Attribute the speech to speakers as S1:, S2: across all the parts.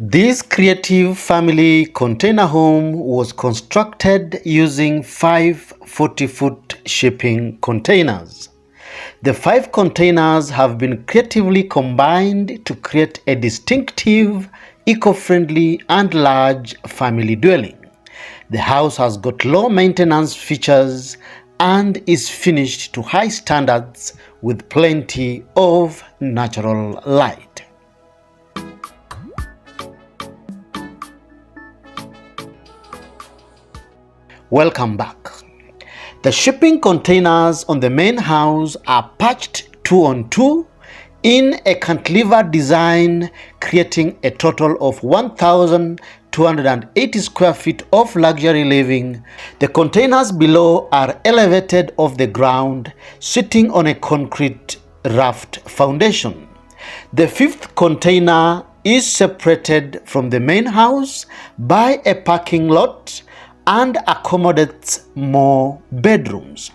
S1: This creative family container home was constructed using 5 40-foot shipping containers. The 5 containers have been creatively combined to create a distinctive, eco-friendly and large family dwelling. The house has got low maintenance features and is finished to high standards with plenty of natural light. Welcome back. The shipping containers on the main house are patched 2 on 2 in a cantilevered design, creating a total of 1,280 square feet of luxury living. The containers below are elevated off the ground, sitting on a concrete raft foundation. The 5th container is separated from the main house by a parking lot and accommodates more bedrooms.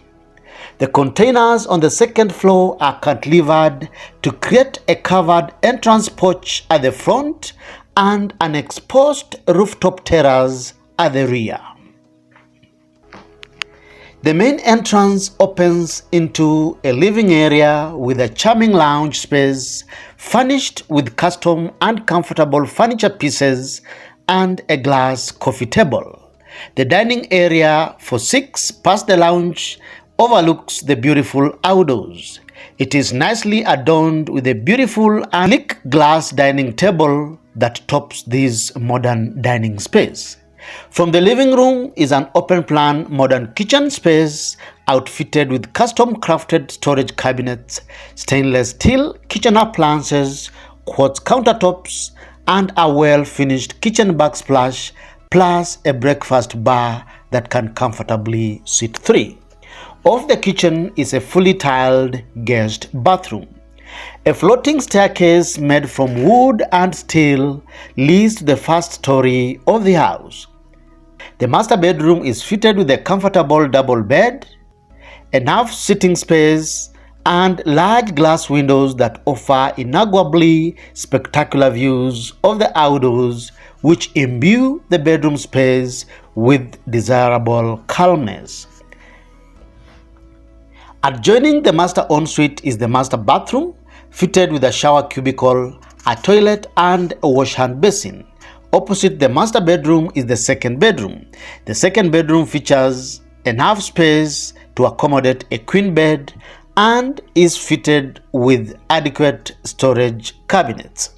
S1: The containers on the 2nd floor are cantilevered to create a covered entrance porch at the front and an exposed rooftop terrace at the rear. The main entrance opens into a living area with a charming lounge space furnished with custom and comfortable furniture pieces and a glass coffee table. The dining area for 6 past the lounge overlooks the beautiful outdoors. It is nicely adorned with a beautiful and sleek glass dining table that tops this modern dining space. From the living room is an open-plan modern kitchen space outfitted with custom-crafted storage cabinets, stainless steel kitchen appliances, quartz countertops, and a well-finished kitchen backsplash, plus a breakfast bar that can comfortably seat 3. Off the kitchen is a fully tiled guest bathroom. A floating staircase made from wood and steel leads to the first story of the house. The master bedroom is fitted with a comfortable double bed, enough sitting space, and large glass windows that offer inarguably spectacular views of the outdoors, which imbue the bedroom space with desirable calmness. Adjoining the master ensuite is the master bathroom, fitted with a shower cubicle, a toilet, and a wash hand basin. Opposite the master bedroom is the 2nd bedroom. The 2nd bedroom features enough space to accommodate a queen bed and is fitted with adequate storage cabinets.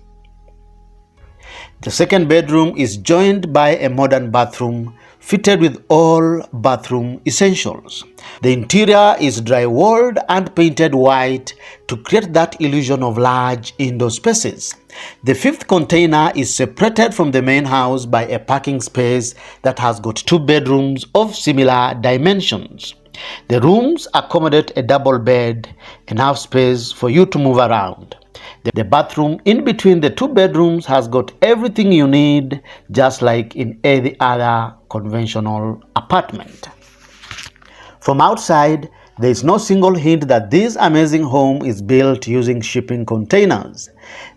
S1: The 2nd bedroom is joined by a modern bathroom fitted with all bathroom essentials. The interior is dry-walled and painted white to create that illusion of large indoor spaces. The 5th container is separated from the main house by a parking space that has got 2 bedrooms of similar dimensions. The rooms accommodate a double bed, enough space for you to move around. The bathroom in between the 2 bedrooms has got everything you need, just like in any other conventional apartment. From outside, there is no single hint that this amazing home is built using shipping containers.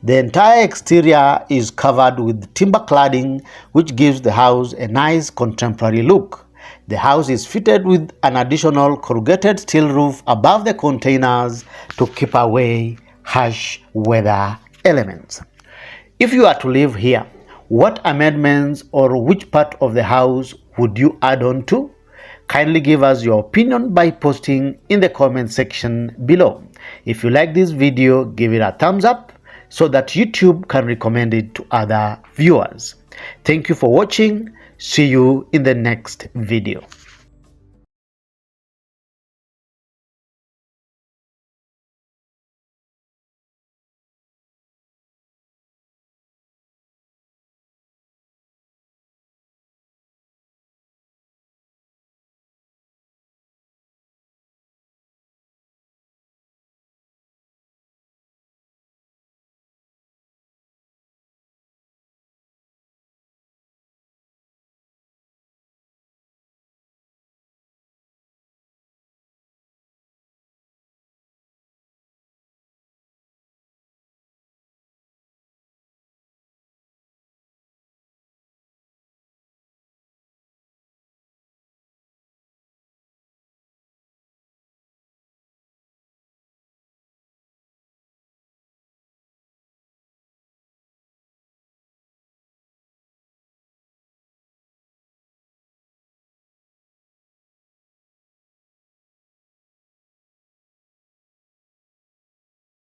S1: The entire exterior is covered with timber cladding, which gives the house a nice contemporary look. The house is fitted with an additional corrugated steel roof above the containers to keep away harsh weather elements. If you are to live here, what amendments or which part of the house would you add on to? Kindly give us your opinion by posting in the comment section below. If you like this video, give it a thumbs up so that YouTube can recommend it to other viewers. Thank you for watching. See you in the next video.